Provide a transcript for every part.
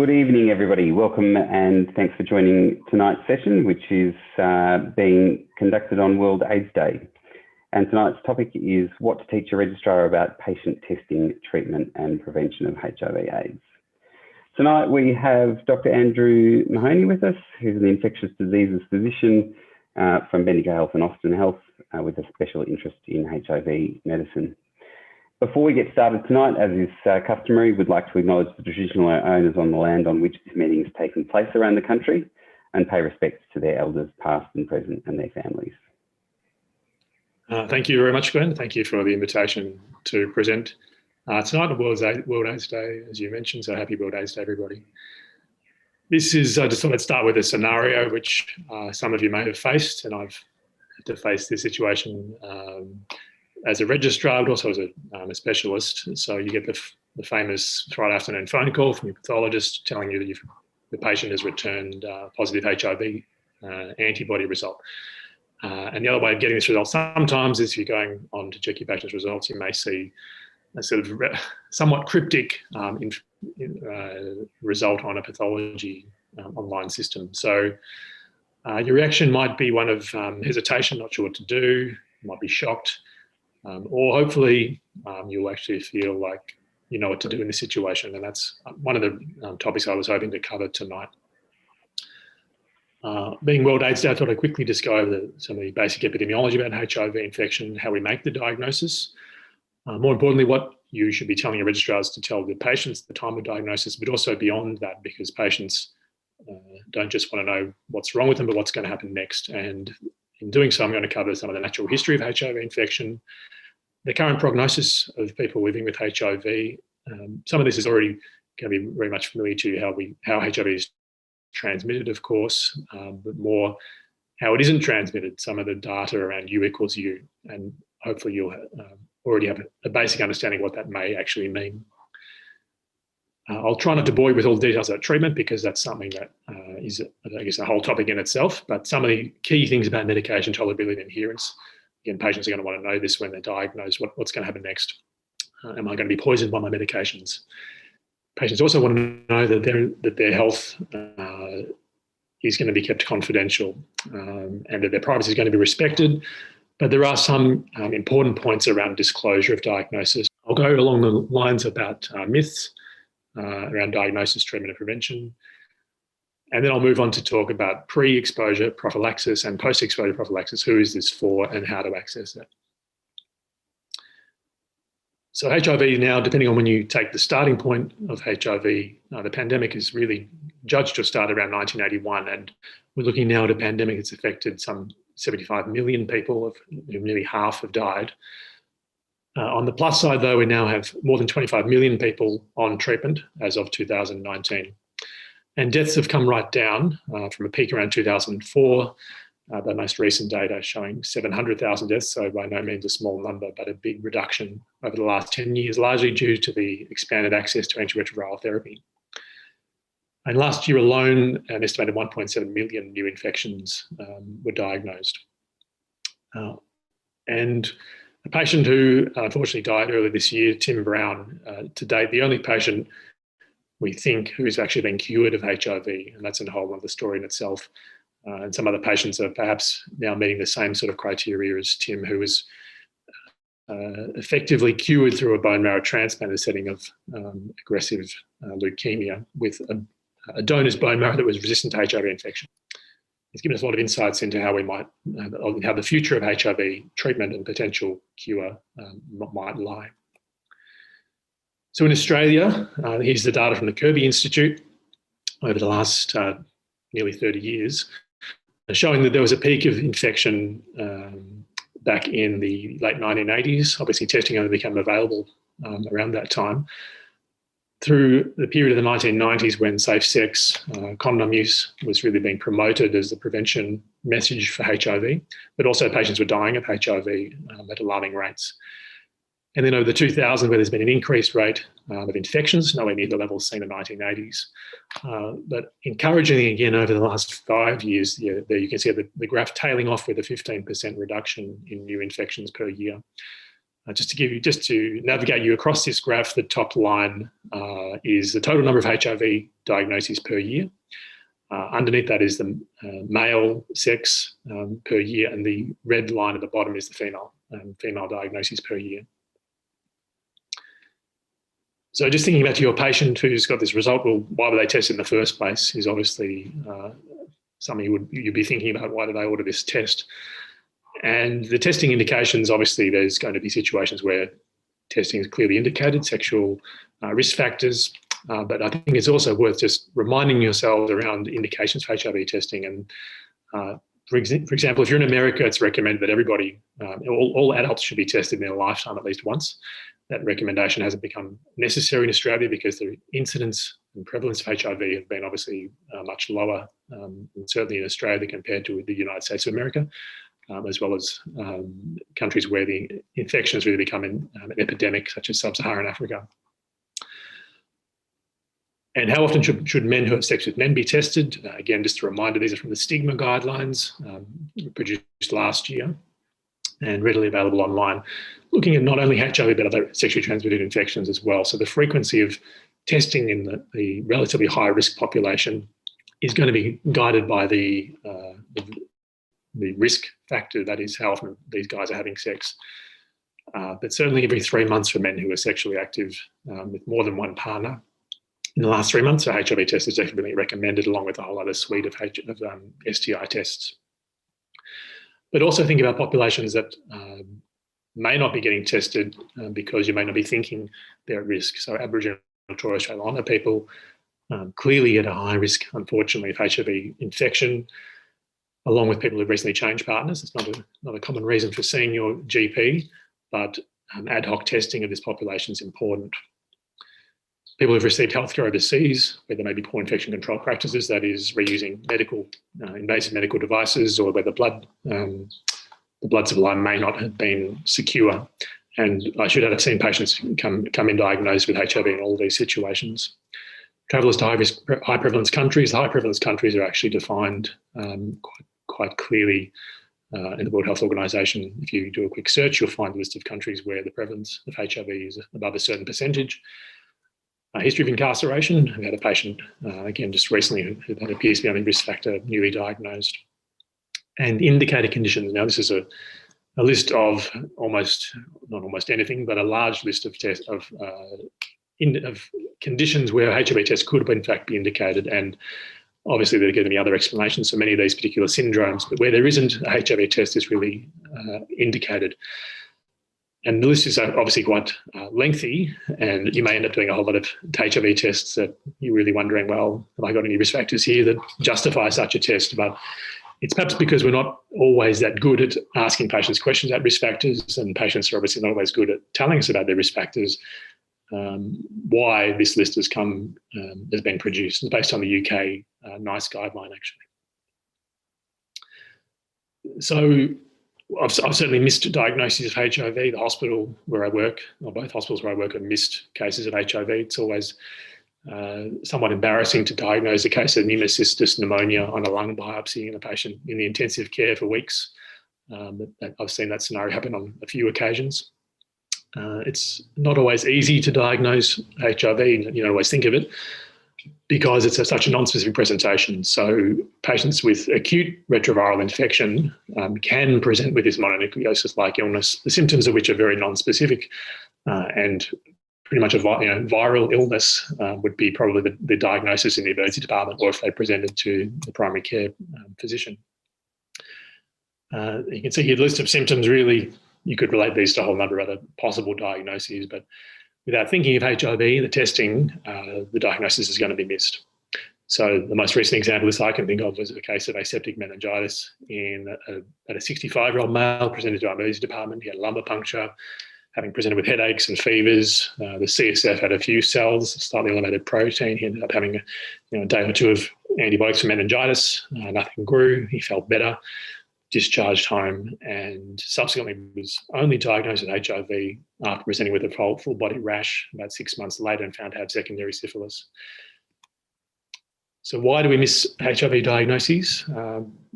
Good evening, everybody. Welcome and thanks for joining tonight's session, which is being conducted on World AIDS Day. And tonight's topic is what to teach a registrar about patient testing, treatment and prevention of HIV/AIDS. Tonight we have Dr. Andrew Mahoney with us, who's an infectious diseases physician from Bendigo Health and Austin Health with a special interest in HIV medicine. Before we get started tonight, as is customary, we'd like to acknowledge the traditional owners on the land on which this meeting is taking place around the country and pay respects to their elders past and present and their families. Thank you very much, Glenn. Thank you for the invitation to present tonight on World AIDS Day, as you mentioned, so happy World AIDS Day, everybody. This is, I just thought I'd start with a scenario which some of you may have faced, and I've had to face this situation as a registrar, but also as a specialist. So you get the famous Friday afternoon phone call from your pathologist telling you that the patient has returned positive HIV antibody result. And the other way of getting this result sometimes is if you're going on to check your patient's results, you may see a sort of somewhat cryptic result on a pathology online system. So your reaction might be one of hesitation, not sure what to do, might be shocked, or hopefully you'll actually feel like you know what to do in this situation. And that's one of the topics I was hoping to cover tonight. Being World AIDS Day, I thought I'd quickly just go over some of the basic epidemiology about HIV infection, how we make the diagnosis. More importantly, what you should be telling your registrars to tell the patients at the time of diagnosis, but also beyond that, because patients don't just want to know what's wrong with them, but what's going to happen next. And in doing so, I'm going to cover some of the natural history of HIV infection, the current prognosis of people living with HIV. Some of this is already going to be very much familiar to you, how HIV is transmitted, of course, but more how it isn't transmitted, some of the data around U equals U, and hopefully you'll already have a basic understanding of what that may actually mean. I'll try not to bore you with all the details about treatment because that's something that is, I guess, a whole topic in itself, but some of the key things about medication tolerability and adherence. Again, patients are going to want to know this when they're diagnosed, what's going to happen next. Am I going to be poisoned by my medications? Patients also want to know that their health is going to be kept confidential and that their privacy is going to be respected. But there are some important points around disclosure of diagnosis. I'll go along the lines about myths around diagnosis, treatment and prevention. And then I'll move on to talk about pre-exposure prophylaxis and post-exposure prophylaxis. Who is this for and how to access it? So HIV now, depending on when you take the starting point of HIV, the pandemic is really judged to have started around 1981. And we're looking now at a pandemic that's affected some 75 million people, of whom nearly half have died. On the plus side, though, we now have more than 25 million people on treatment as of 2019. And deaths have come right down from a peak around 2004. The most recent data showing 700,000 deaths, so by no means a small number, but a big reduction over the last 10 years, largely due to the expanded access to antiretroviral therapy. And last year alone, an estimated 1.7 million new infections were diagnosed. And a patient who unfortunately died earlier this year, Tim Brown, to date, the only patient we think who's actually been cured of HIV, and that's a whole other story in itself. And some other patients are perhaps now meeting the same sort of criteria as Tim, who was effectively cured through a bone marrow transplant in the setting of aggressive leukemia with a donor's bone marrow that was resistant to HIV infection. It's given us a lot of insights into how we might, how the future of HIV treatment and potential cure might lie. So in Australia, here's the data from the Kirby Institute over the last nearly 30 years, showing that there was a peak of infection back in the late 1980s. Obviously, testing only became available around that time. Through the period of the 1990s when safe sex, condom use was really being promoted as the prevention message for HIV, but also patients were dying of HIV at alarming rates. And then over the 2000s, where there's been an increased rate of infections, nowhere near the levels seen in the 1980s. But encouragingly, again, over the last 5 years, there you can see the graph tailing off with a 15% reduction in new infections per year. Just to navigate you across this graph, the top line is the total number of HIV diagnoses per year. Underneath that is the male sex per year, and the red line at the bottom is the female diagnoses per year. So just thinking about your patient who's got this result, well, why were they tested in the first place is obviously something you'd be thinking about. Why did they order this test? And the testing indications, obviously, there's going to be situations where testing is clearly indicated, sexual risk factors. But I think it's also worth just reminding yourselves around indications for HIV testing. And for example, if you're in America, it's recommended that everybody, all adults should be tested in their lifetime at least once. That recommendation hasn't become necessary in Australia because the incidence and prevalence of HIV have been obviously much lower, and certainly in Australia compared to the United States of America, as well as countries where the infection has really become an epidemic, such as sub-Saharan Africa. And how often should men who have sex with men be tested? Again, just a reminder, these are from the stigma guidelines produced last year and readily available online, looking at not only HIV but other sexually transmitted infections as well. So the frequency of testing in the relatively high risk population is going to be guided by the risk factor, that is how often these guys are having sex. But certainly every 3 months for men who are sexually active with more than one partner in the last 3 months, so HIV test is definitely recommended along with a whole other suite of STI tests. But also think about populations that may not be getting tested because you may not be thinking they're at risk. So Aboriginal and Torres Strait Islander people clearly at a high risk, unfortunately, of HIV infection, along with people who've recently changed partners. It's not a common reason for seeing your GP, but ad hoc testing of this population is important. People who've received healthcare overseas, where there may be poor infection control practices, that is reusing invasive medical devices, or where the blood supply may not have been secure. And I should add, I've seen patients come in diagnosed with HIV in all these situations. Travellers to high prevalence countries. The high prevalence countries are actually defined quite clearly in the World Health Organization. If you do a quick search, you'll find a list of countries where the prevalence of HIV is above a certain percentage. History of incarceration. We had a patient, again, just recently who had a PSV risk factor newly diagnosed. And indicator conditions. Now, this is a list of not almost anything, but a large list of conditions where HIV test could in fact be indicated. And obviously there are going to be other explanations for many of these particular syndromes, but where there isn't, a HIV test is really indicated. And the list is obviously quite lengthy, and you may end up doing a whole lot of HIV tests that you're really wondering, well, have I got any risk factors here that justify such a test? But it's perhaps because we're not always that good at asking patients questions about risk factors, and patients are obviously not always good at telling us about their risk factors, why this list has been produced. It's based on the UK NICE guideline, actually. So I've certainly missed diagnoses of HIV. The hospital where I work, or both hospitals where I work, have missed cases of HIV. It's always somewhat embarrassing to diagnose a case of pneumocystis pneumonia on a lung biopsy in a patient in the intensive care for weeks. I've seen that scenario happen on a few occasions. It's not always easy to diagnose HIV. You don't always think of it because it's such a non-specific presentation. So patients with acute retroviral infection can present with this mononucleosis-like illness, the symptoms of which are very non-specific, and pretty much a viral illness would be probably the diagnosis in the emergency department, or if they presented to the primary care physician. You can see here the list of symptoms. Really, you could relate these to a whole number of other possible diagnoses, but without thinking of HIV, the testing, the diagnosis is going to be missed. So the most recent example this I can think of was a case of aseptic meningitis in a 65-year-old male presented to our emergency department. He had lumbar puncture, having presented with headaches and fevers. The CSF had a few cells, slightly elevated protein. He ended up having a day or two of antibiotics for meningitis. Nothing grew. He felt better, discharged home, and subsequently was only diagnosed with HIV after presenting with a full body rash about 6 months later and found to have secondary syphilis. So why do we miss HIV diagnoses?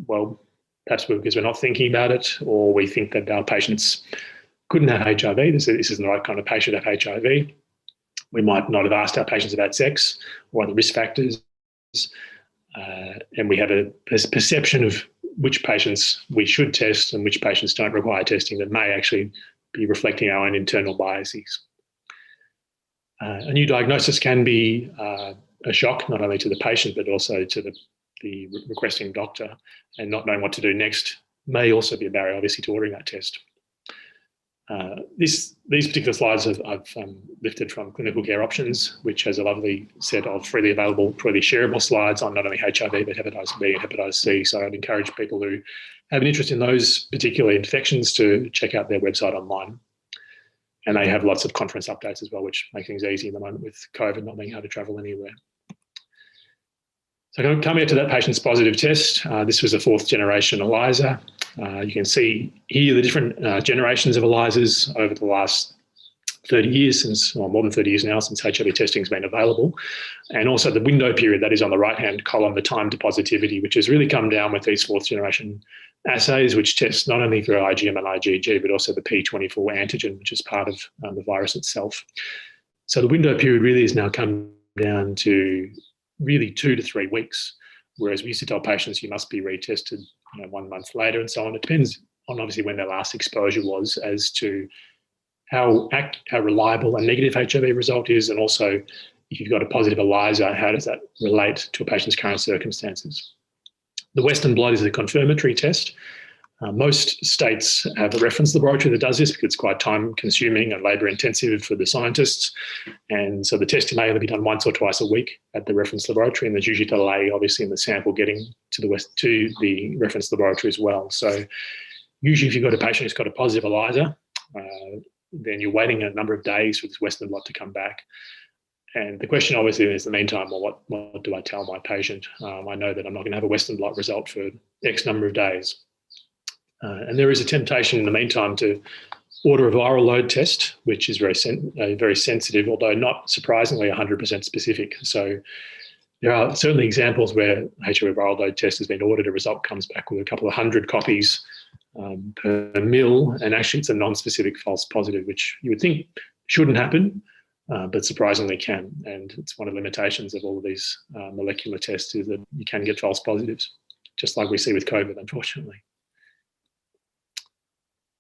Well, perhaps because we're not thinking about it, or we think that our patients couldn't have HIV. This isn't the right kind of patient to have HIV. We might not have asked our patients about sex or other risk factors. And we have a perception of which patients we should test and which patients don't require testing that may actually be reflecting our own internal biases. A new diagnosis can be a shock, not only to the patient, but also to the requesting doctor, and not knowing what to do next may also be a barrier, obviously, to ordering that test. These particular slides I've lifted from Clinical Care Options, which has a lovely set of freely available, freely shareable slides on not only HIV, but hepatitis B and hepatitis C. So I'd encourage people who have an interest in those particular infections to check out their website online. And they have lots of conference updates as well, which make things easy at the moment with COVID not being able to travel anywhere. So coming to that patient's positive test, this was a 4th generation ELISA. You can see here the different generations of ELISAs over the last 30 years, more than 30 years now, since HIV testing has been available. And also the window period that is on the right-hand column, the time to positivity, which has really come down with these 4th generation assays, which test not only for IgM and IgG, but also the P24 antigen, which is part of the virus itself. So the window period really has now come down to really 2 to 3 weeks, whereas we used to tell patients you must be retested 1 month later and so on. It depends on obviously when their last exposure was as to how reliable a negative HIV result is, and also if you've got a positive ELISA, how does that relate to a patient's current circumstances. The Western blot is a confirmatory test. Most states have a reference laboratory that does this because it's quite time consuming and labour intensive for the scientists. And so the test may only be done once or twice a week at the reference laboratory, and there's usually a delay obviously in the sample getting to the reference laboratory as well. So usually if you've got a patient who's got a positive ELISA, then you're waiting a number of days for this Western blot to come back. And the question obviously is in the meantime, well, what do I tell my patient? I know that I'm not going to have a Western blot result for X number of days. And there is a temptation in the meantime to order a viral load test, which is very sensitive, although not surprisingly 100% specific. So there are certainly examples where HIV viral load test has been ordered, a result comes back with a couple of 100 copies per mil, and actually it's a non-specific false positive, which you would think shouldn't happen, but surprisingly can. And it's one of the limitations of all of these molecular tests is that you can get false positives, just like we see with COVID, unfortunately.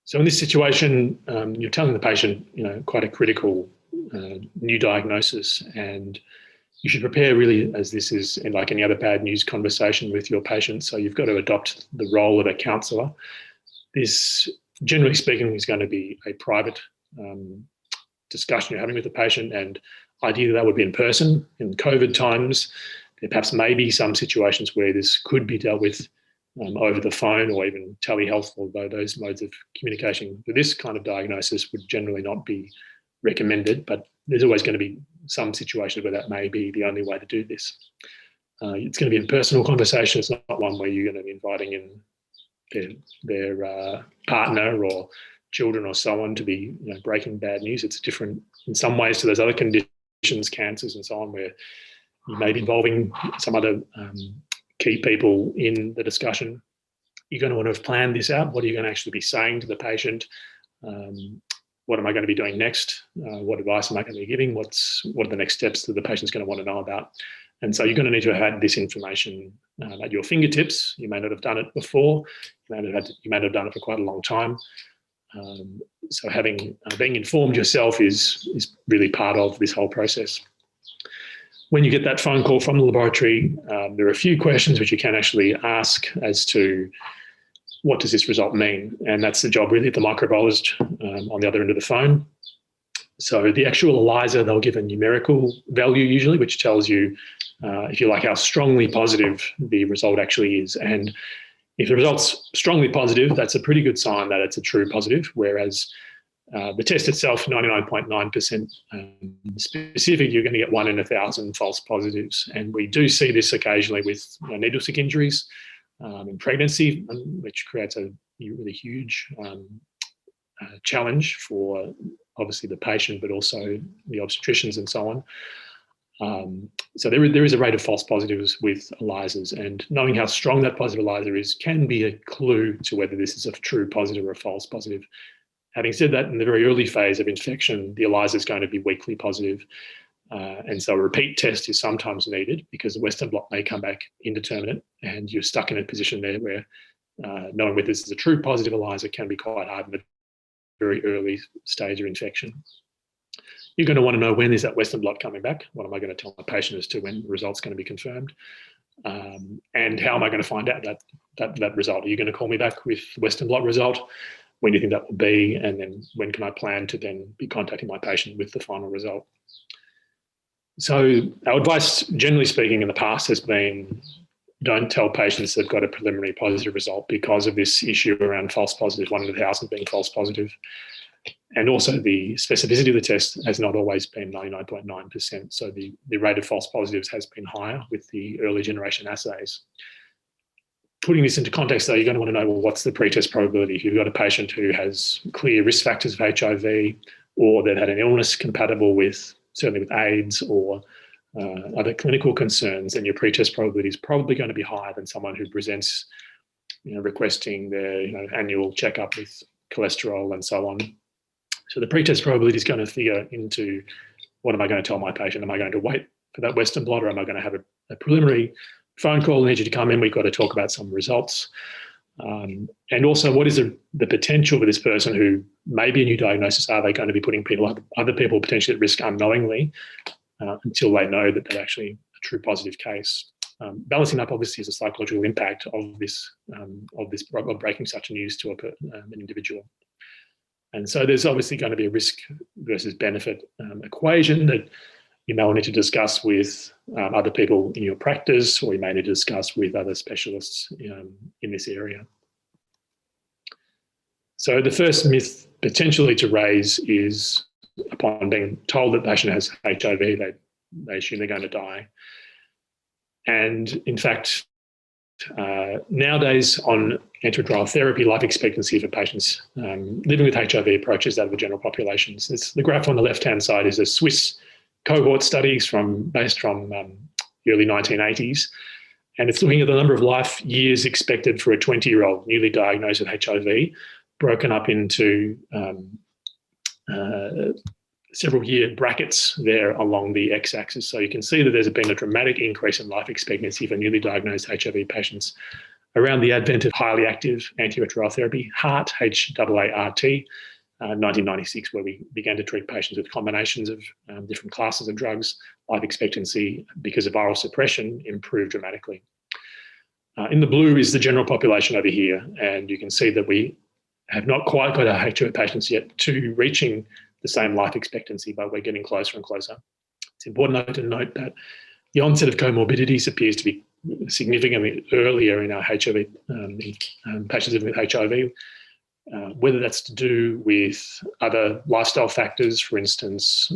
So in this situation, you're telling the patient, quite a critical new diagnosis, and you should prepare really as this is in like any other bad news conversation with your patient. So you've got to adopt the role of a counsellor. This, generally speaking, is going to be a private discussion you're having with the patient, and ideally that would be in person. In COVID times, there perhaps may be some situations where this could be dealt with over the phone or even telehealth, although those modes of communication for this kind of diagnosis would generally not be recommended, but there's always going to be some situations where that may be the only way to do this. It's going to be a personal conversation. It's not one where you're going to be inviting in their partner or children or so on to be breaking bad news. It's different in some ways to those other conditions, cancers and so on, where you may be involving some other key people in the discussion. You're going to want to have planned this out. What are you going to actually be saying to the patient? What am I going to be doing next? What advice am I going to be giving? What are the next steps that the patient's going to want to know about? And so you're going to need to have had this information at your fingertips. You may not have done it before. You may not have done it for quite a long time. So being informed yourself is really part of this whole process. When you get that phone call from the laboratory, there are a few questions which you can actually ask as to what does this result mean? And that's the job really of the microbiologist on the other end of the phone. So the actual ELISA, they'll give a numerical value usually, which tells you, if you like, how strongly positive the result actually is. And if the result's strongly positive, that's a pretty good sign that it's a true positive, whereas the test itself, 99.9% specific, you're going to get 1 in 1,000 false positives. And we do see this occasionally with needle stick injuries in pregnancy, which creates a really huge challenge for obviously the patient, but also the obstetricians and so on. So there is a rate of false positives with ELISAs, and knowing how strong that positive ELISA is can be a clue to whether this is a true positive or a false positive. Having said that, in the very early phase of infection, the ELISA is going to be weakly positive. And so a repeat test is sometimes needed because the Western blot may come back indeterminate, and you're stuck in a position there where knowing whether this is a true positive ELISA can be quite hard in the very early stage of infection. You're going to want to know, when is that Western blot coming back? What am I going to tell my patient as to when the result's going to be confirmed? And how am I going to find out that result? Are you going to call me back with the Western blot result? When do you think that will be? And then when can I plan to then be contacting my patient with the final result? So our advice, generally speaking, in the past has been, don't tell patients they've got a preliminary positive result because of this issue around false positive, 1 in 1,000 being false positive. And also the specificity of the test has not always been 99.9%. So the rate of false positives has been higher with the early generation assays. Putting this into context, though, you're going to want to know, well, what's the pretest probability? If you've got a patient who has clear risk factors of HIV, or they've had an illness compatible with, certainly with AIDS or other clinical concerns, then your pretest probability is probably going to be higher than someone who presents, requesting their annual checkup with cholesterol and so on. So the pretest probability is going to figure into, what am I going to tell my patient? Am I going to wait for that Western blot, or am I going to have a preliminary phone call? I need you to come in. We've got to talk about some results. And also, what is the potential for this person who may be a new diagnosis? Are they going to be putting other people potentially at risk unknowingly until they know that they're actually a true positive case? Balancing up, obviously, is a psychological impact of breaking such news to an individual. And so there's obviously going to be a risk versus benefit equation that you may need to discuss with other people in your practice, or you may need to discuss with other specialists in this area. So the first myth potentially to raise is, upon being told that the patient has HIV, they assume they're going to die. And in fact, nowadays on antiretroviral therapy, life expectancy for patients living with HIV approaches that of the general population. The graph on the left-hand side is a Swiss cohort studies based from the early 1980s. And it's looking at the number of life years expected for a 20-year-old newly diagnosed with HIV, broken up into several year brackets there along the x-axis. So you can see that there's been a dramatic increase in life expectancy for newly diagnosed HIV patients around the advent of highly active antiretroviral therapy, HAART, H-A-A-R-T, 1996, where we began to treat patients with combinations of different classes of drugs. Life expectancy, because of viral suppression, improved dramatically. In the blue is the general population over here, and you can see that we have not quite got our HIV patients yet to reaching the same life expectancy, but we're getting closer and closer. It's important to note that the onset of comorbidities appears to be significantly earlier in our HIV patients living with HIV, whether that's to do with other lifestyle factors, for instance,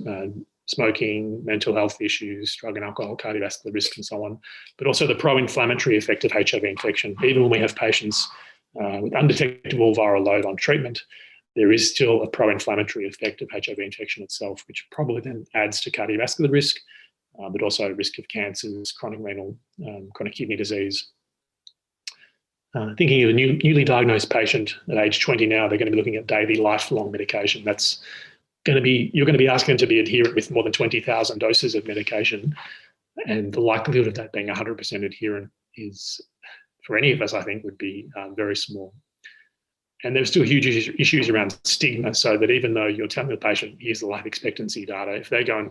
smoking, mental health issues, drug and alcohol, cardiovascular risk, and so on, but also the pro-inflammatory effect of HIV infection. Even when we have patients with undetectable viral load on treatment, there is still a pro-inflammatory effect of HIV infection itself, which probably then adds to cardiovascular risk, but also risk of cancers, chronic renal, chronic kidney disease. Thinking of a newly diagnosed patient at age 20 now, they're going to be looking at daily lifelong medication. That's going to be, you're going to be asking them to be adherent with more than 20,000 doses of medication. And the likelihood of that being 100% adherent is, for any of us, I think, would be very small. And there's still huge issues around stigma, so that even though you're telling the patient, here's the life expectancy data, if they go and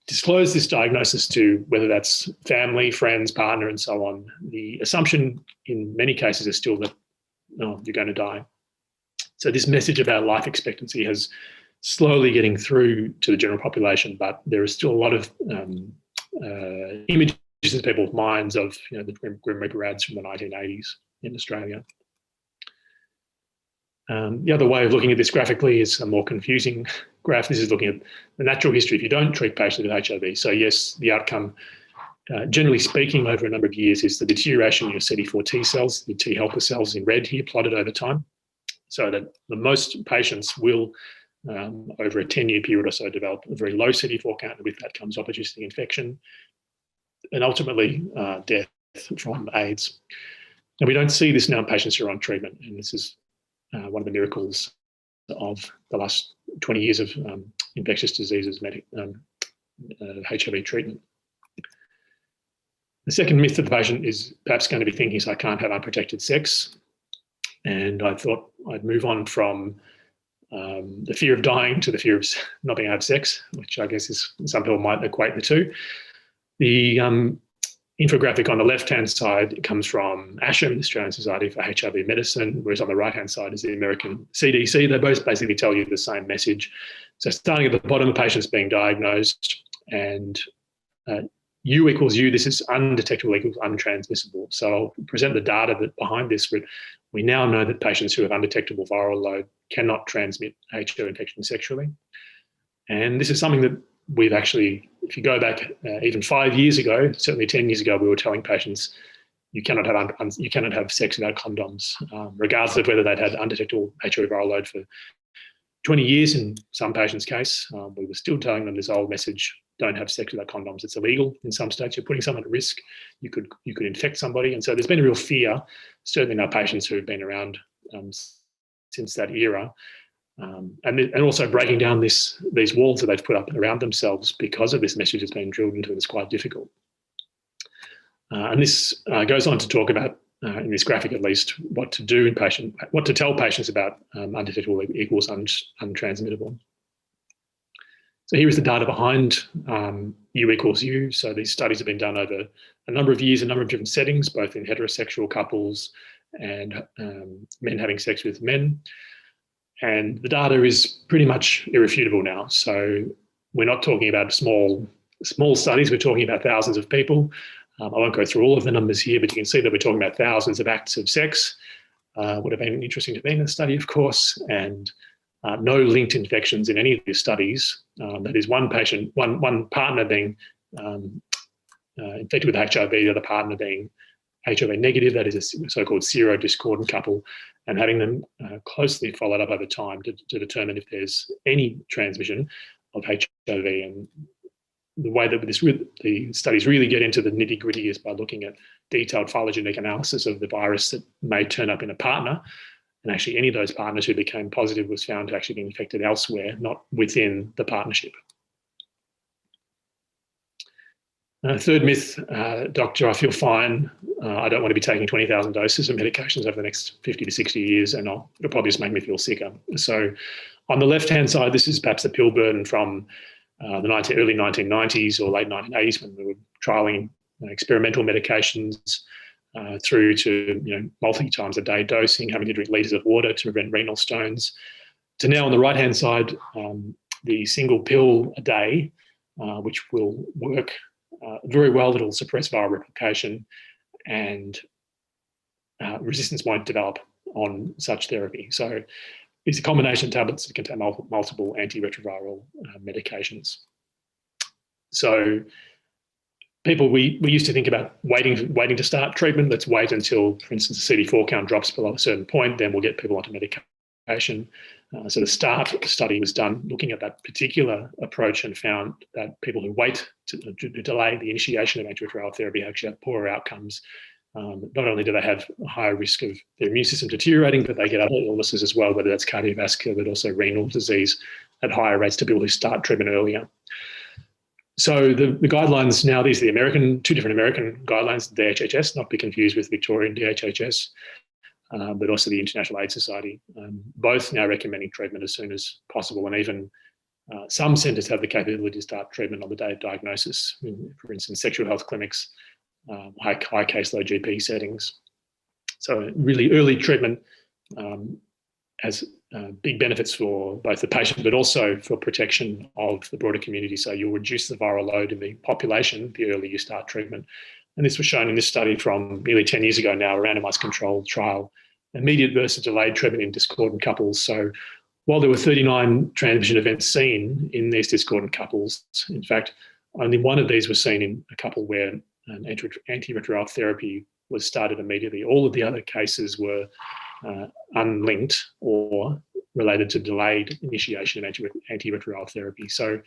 disclose this diagnosis to whether that's family, friends, partner, and so on, the assumption in many cases is still that, no, you're going to die. So this message about life expectancy is slowly getting through to the general population, but there is still a lot of images in people's minds of the Grim Reaper ads from the 1980s in Australia. The other way of looking at this graphically is a more confusing graph. This is looking at the natural history if you don't treat patients with HIV. So yes, the outcome, generally speaking, over a number of years is the deterioration in your CD4 T cells, the T helper cells in red here, plotted over time. So that the most patients will, over a 10-year period or so, develop a very low CD4 count, and with that comes opportunistic infection and ultimately death from AIDS. And we don't see this now in patients who are on treatment, and this is one of the miracles of the last 20 years of infectious diseases HIV treatment. The second myth that the patient is perhaps going to be thinking is, I can't have unprotected sex. And I thought I'd move on from the fear of dying to the fear of not being able to have sex, which I guess is, some people might equate the two. The infographic on the left-hand side comes from ASHM, the Australian Society for HIV Medicine, whereas on the right-hand side is the American CDC. They both basically tell you the same message. So starting at the bottom, a patient's being diagnosed, and U equals U, this is undetectable equals untransmissible. So I'll present the data behind this, but we now know that patients who have undetectable viral load cannot transmit HIV infection sexually. And this is something that we've actually, if you go back even 5 years ago, certainly 10 years ago, we were telling patients you cannot have sex without condoms, regardless of whether they'd had undetectable HIV viral load for 20 years in some patients' case. We were still telling them this old message: don't have sex without condoms. It's illegal in some states. You're putting someone at risk. You could infect somebody. And so there's been a real fear, certainly in our patients who have been around since that era. And also breaking down these walls that they've put up around themselves because of this message that's been drilled into them is quite difficult. And this goes on to talk about, in this graphic at least, what to do what to tell patients about undetectable equals untransmittable. So here is the data behind U equals U. So these studies have been done over a number of years, a number of different settings, both in heterosexual couples and men having sex with men. And the data is pretty much irrefutable now. So we're not talking about small studies, we're talking about thousands of people. I won't go through all of the numbers here, but you can see that we're talking about thousands of acts of sex. Would have been interesting to be in the study, of course, and no linked infections in any of these studies. That is one partner being infected with HIV, the other partner being HIV negative, that is a so-called serodiscordant couple, and having them closely followed up over time to determine if there's any transmission of HIV. And the way that the studies really get into the nitty-gritty is by looking at detailed phylogenetic analysis of the virus that may turn up in a partner. And actually any of those partners who became positive was found to actually be infected elsewhere, not within the partnership. Third myth, doctor, I feel fine. I don't want to be taking 20,000 doses of medications over the next 50 to 60 years, and it'll probably just make me feel sicker. So on the left-hand side, this is perhaps the pill burden from the early 1990s or late 1980s, when we were trialling experimental medications through to multi-times a day dosing, having to drink litres of water to prevent renal stones, to now on the right-hand side, the single pill a day, which will work very well. It'll suppress viral replication, and resistance won't develop on such therapy. So these are combination tablets that contain multiple antiretroviral medications. So we used to think about waiting to start treatment. Let's wait until, for instance, the CD4 count drops below a certain point, then we'll get people onto medication. So the START study was done looking at that particular approach and found that people who wait to delay the initiation of antiretroviral therapy actually have poorer outcomes. Not only do they have a higher risk of their immune system deteriorating, but they get other illnesses as well, whether that's cardiovascular, but also renal disease at higher rates to people who start treatment earlier. So the guidelines now, these are the two different American guidelines, the DHHS, not to be confused with Victorian DHHS, but also the International AIDS Society, both now recommending treatment as soon as possible. And even some centres have the capability to start treatment on the day of diagnosis, for instance, sexual health clinics, high caseload GP settings. So really early treatment has big benefits for both the patient, but also for protection of the broader community. So you'll reduce the viral load in the population the earlier you start treatment. And this was shown in this study from nearly 10 years ago now, a randomized controlled trial, immediate versus delayed treatment in discordant couples. So while there were 39 transmission events seen in these discordant couples, in fact, only one of these was seen in a couple where an antiretroviral therapy was started immediately. All of the other cases were unlinked or related to delayed initiation of antiretroviral therapy. So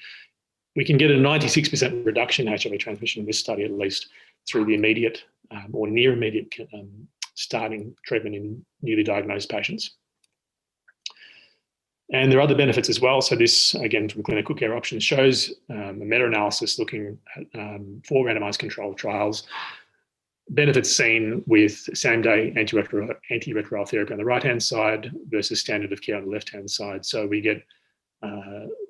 we can get a 96% reduction in HIV transmission in this study, at least, through the immediate or near immediate starting treatment in newly diagnosed patients. And there are other benefits as well. So this, again, from Clinical Care Options, shows a meta-analysis looking at 4 randomized controlled trials. Benefits seen with same-day antiretroviral therapy on the right-hand side versus standard of care on the left-hand side. So we get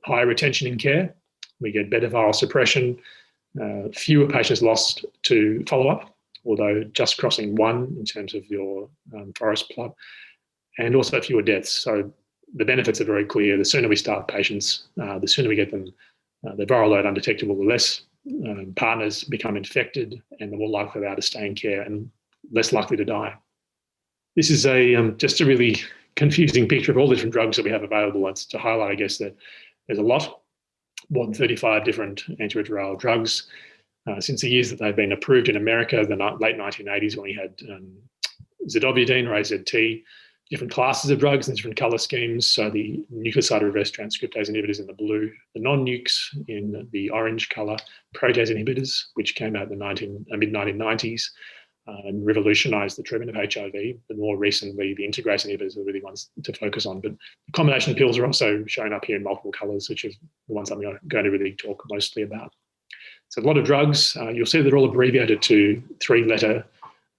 higher retention in care, we get better viral suppression, fewer patients lost to follow-up, although just crossing 1 in terms of your forest plot, and also fewer deaths. So the benefits are very clear. The sooner we start patients, the sooner we get them, the viral load undetectable, the less partners become infected, and the more likely they are to stay in care and less likely to die. This is just a really confusing picture of all the different drugs that we have available. It's to highlight, I guess, that there's a lot, more than 35 different antiretroviral drugs. Since the years that they've been approved in America, the late 1980s, when we had zidovudine or AZT, different classes of drugs and different colour schemes. So the nucleoside reverse transcriptase inhibitors in the blue, the non-nukes in the orange colour, protease inhibitors, which came out in the mid-1990s and revolutionised the treatment of HIV. But more recently, the integrase inhibitors are really ones to focus on. But the combination pills are also shown up here in multiple colours, which are the ones I'm going to really talk mostly about. So a lot of drugs, you'll see they're all abbreviated to 3-letter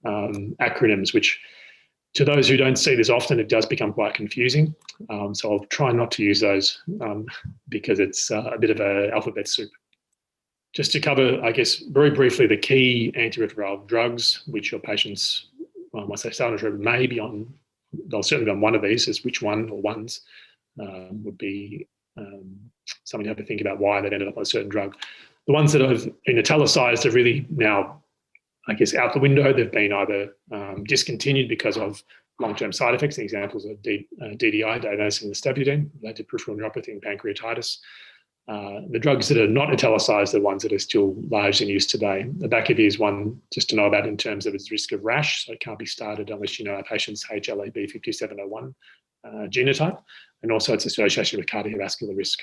acronyms, which to those who don't see this often, it does become quite confusing. So I'll try not to use those because it's a bit of an alphabet soup. Just to cover, I guess, very briefly, the key antiretroviral drugs, which your patients, once they start on treatment, may be on, they'll certainly be on one of these, as which one or ones would be something you have to think about why they've ended up on a certain drug. The ones that have been italicised are really now, I guess, out the window. They've been either discontinued because of long-term side effects. The examples are DDI, adenosine estabutine, related to peripheral neuropathy and pancreatitis. The drugs that are not italicised are the ones that are still largely in use today. The back of here is one just to know about in terms of its risk of rash. So it can't be started unless you know a patient's HLA-B5701 genotype, and also its association with cardiovascular risk.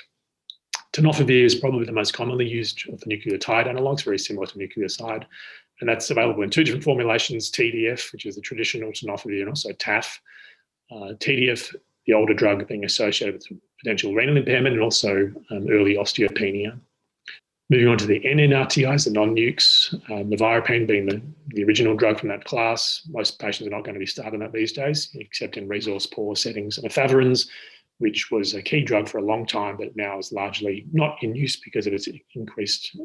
Tenofovir is probably the most commonly used of the nucleotide analogues, very similar to nucleoside. And that's available in 2 different formulations, TDF, which is the traditional tenofovir, and also TAF. TDF, the older drug, being associated with potential renal impairment and also early osteopenia. Moving on to the NNRTIs, the non-nukes, nevirapine being the original drug from that class. Most patients are not going to be started on that these days, except in resource-poor settings. And efavirenz, which was a key drug for a long time, but now is largely not in use because of its increased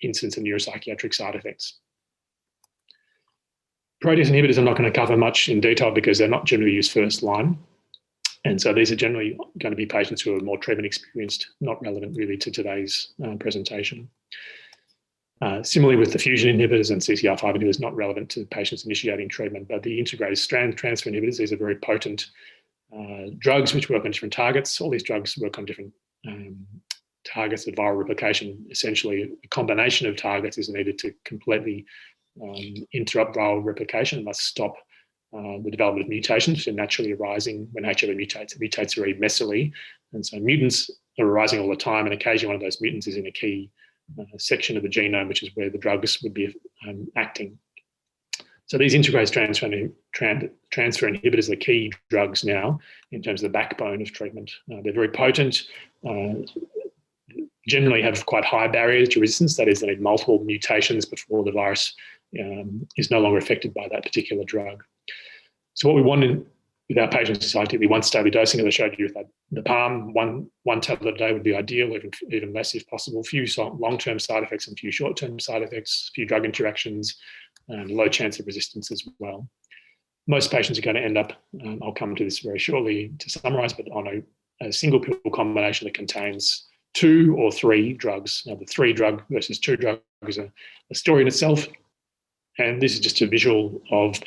incidence of neuropsychiatric side effects. Protease inhibitors I'm not going to cover much in detail because they're not generally used first line. And so these are generally going to be patients who are more treatment experienced, not relevant really to today's presentation. Similarly with the fusion inhibitors and CCR5 inhibitors, not relevant to patients initiating treatment, but the integrated strand transfer inhibitors, these are very potent drugs which work on different targets. All these drugs work on different targets of viral replication. Essentially, a combination of targets is needed to completely interrupt viral replication and must stop the development of mutations which are naturally arising when HIV mutates. It mutates very messily, and so mutants are arising all the time, and occasionally one of those mutants is in a key section of the genome, which is where the drugs would be acting. So these integrase transfer inhibitors are key drugs now in terms of the backbone of treatment. They're very potent, generally have quite high barriers to resistance. That is, they need multiple mutations before the virus is no longer affected by that particular drug. So what we want with our patients is ideally once daily dosing, as I showed you with the palm, one tablet a day would be ideal, even less if possible. Few long-term side effects and few short-term side effects, few drug interactions, and low chance of resistance as well. Most patients are going to end up, I'll come to this very shortly to summarise, but on a single pill combination that contains 2 or 3 drugs. Now the 3 drug versus 2 drug is a story in itself. And this is just a visual of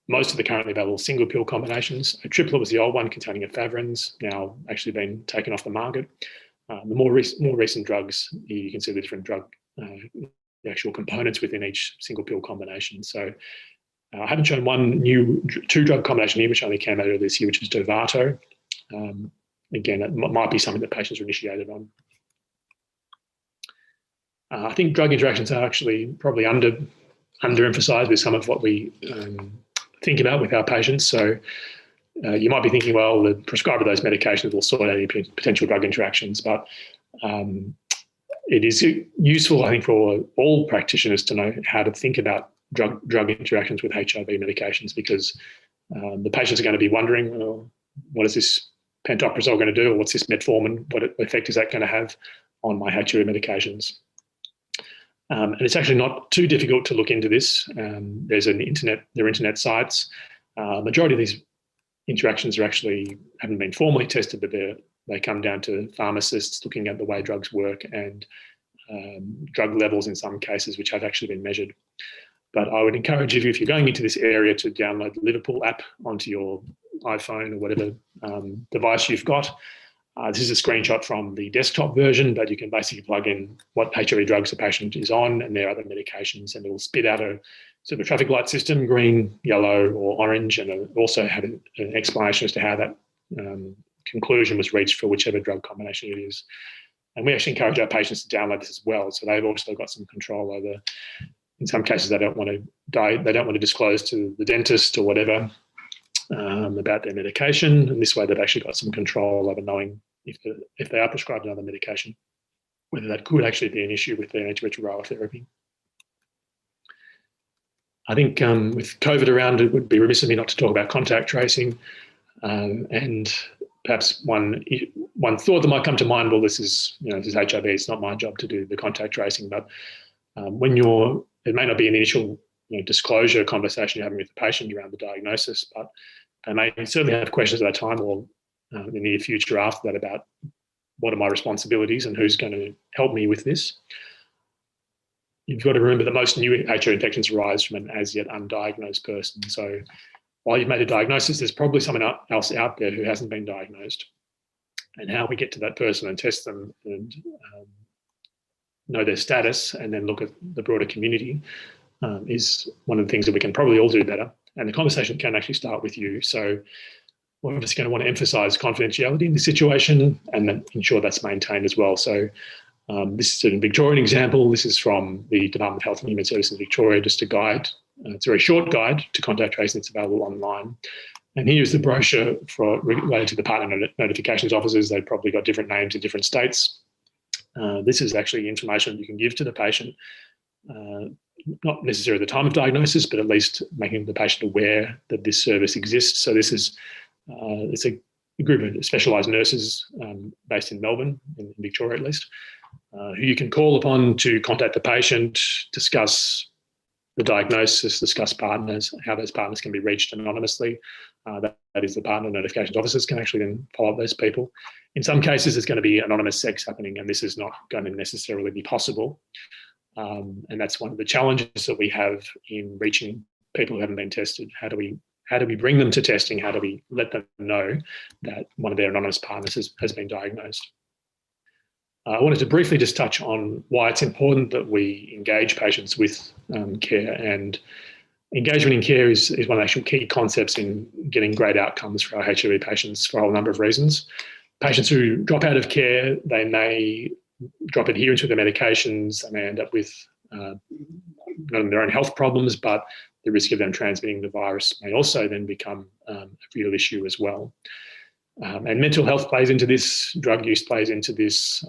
most of the currently available single pill combinations. A triplet was the old one containing efavirenz, now actually been taken off the market. The more recent drugs, you can see the different drug, the actual components within each single pill combination. So I haven't shown one new 2-drug combination here, which only came out earlier this year, which is Dovato. Again, it might be something that patients are initiated on. I think drug interactions are actually probably underemphasised with some of what we think about with our patients. So you might be thinking, well, the prescriber of those medications will sort out any potential drug interactions, but it is useful, I think, for all practitioners to know how to think about drug interactions with HIV medications, because the patients are going to be wondering, well, what is this pantoprazole going to do, or what's this metformin? What effect is that going to have on my HIV medications? And it's actually not too difficult to look into this. There are internet sites. Majority of these interactions haven't been formally tested, but they come down to pharmacists looking at the way drugs work and drug levels in some cases, which have actually been measured. But I would encourage you, if you're going into this area, to download the Liverpool app onto your iPhone or whatever device you've got. This is a screenshot from the desktop version, but you can basically plug in what HIV drugs the patient is on and their other medications, and it will spit out a sort of a traffic light system, green, yellow, or orange, and it'll also have an explanation as to how that conclusion was reached for whichever drug combination it is. And we actually encourage our patients to download this as well, so they've also got some control over. In some cases, they don't want to disclose to the dentist or whatever about their medication, and this way they've actually got some control over knowing if they are prescribed another medication, whether that could actually be an issue with their antiretroviral therapy. I think with COVID around, it would be remiss of me not to talk about contact tracing, and perhaps one thought that might come to mind, well, this is HIV, it's not my job to do the contact tracing, but it may not be an initial disclosure conversation you're having with the patient around the diagnosis, but they may certainly have questions at that time or in the near future after that about what are my responsibilities and who's going to help me with this. You've got to remember that most new HIV infections arise from an as yet undiagnosed person. So while you've made a diagnosis, there's probably someone else out there who hasn't been diagnosed. And how we get to that person and test them and know their status and then look at the broader community is one of the things that we can probably all do better. And the conversation can actually start with you. So we're obviously going to want to emphasise confidentiality in this situation and then ensure that's maintained as well. So this is a Victorian example. This is from the Department of Health and Human Services in Victoria, just a guide. It's a very short guide to contact tracing. It's available online. And here's the brochure related to the partner notifications officers. They've probably got different names in different states. This is actually information you can give to the patient, not necessarily at the time of diagnosis, but at least making the patient aware that this service exists. So this is it's a group of specialised nurses based in Melbourne, in Victoria at least, who you can call upon to contact the patient, discuss the diagnosis, discuss partners, how those partners can be reached anonymously. That is, the partner notifications officers can actually then follow up those people. In some cases, there's going to be anonymous sex happening, and this is not going to necessarily be possible. And that's one of the challenges that we have in reaching people who haven't been tested. How do we bring them to testing? How do we let them know that one of their anonymous partners has been diagnosed? I wanted to briefly just touch on why it's important that we engage patients with care, and engagement in care is one of the actual key concepts in getting great outcomes for our HIV patients for a whole number of reasons. Patients who drop out of care, they may drop adherence with their medications, and they end up with not only their own health problems, but the risk of them transmitting the virus may also then become a real issue as well. And mental health plays into this, drug use plays into this,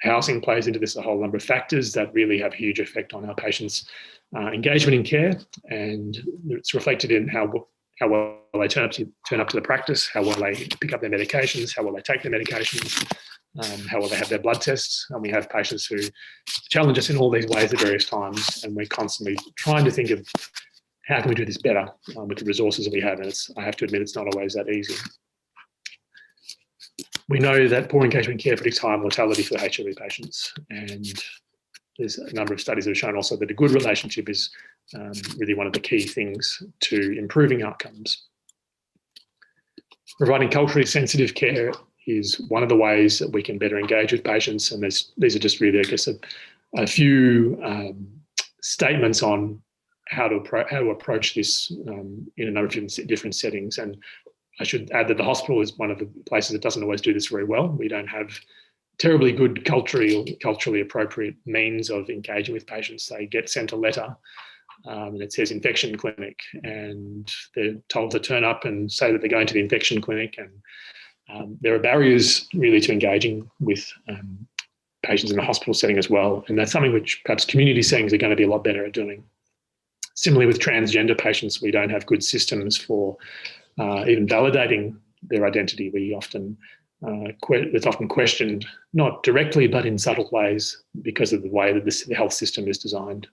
housing plays into this, a whole number of factors that really have a huge effect on our patients' engagement in care, and it's reflected in how well they turn up to the practice, how well they pick up their medications, how well they take their medications, how well they have their blood tests. And we have patients who challenge us in all these ways at various times, and we're constantly trying to think of how can we do this better with the resources that we have, and I have to admit it's not always that easy. We know that poor engagement in care predicts higher mortality for HIV patients, and there's a number of studies that have shown also that a good relationship is really one of the key things to improving outcomes. Providing culturally sensitive care is one of the ways that we can better engage with patients, and these are just really, I guess, a few statements on how to approach this in a number of different settings. And I should add that the hospital is one of the places that doesn't always do this very well. We don't have terribly good culturally appropriate means of engaging with patients. They get sent a letter and it says infection clinic, and they're told to turn up and say that they're going to the infection clinic, and there are barriers really to engaging with patients in the hospital setting as well, and that's something which perhaps community settings are going to be a lot better at doing. Similarly with transgender patients, we don't have good systems for even validating their identity. It's often questioned, not directly, but in subtle ways because of the way that the health system is designed.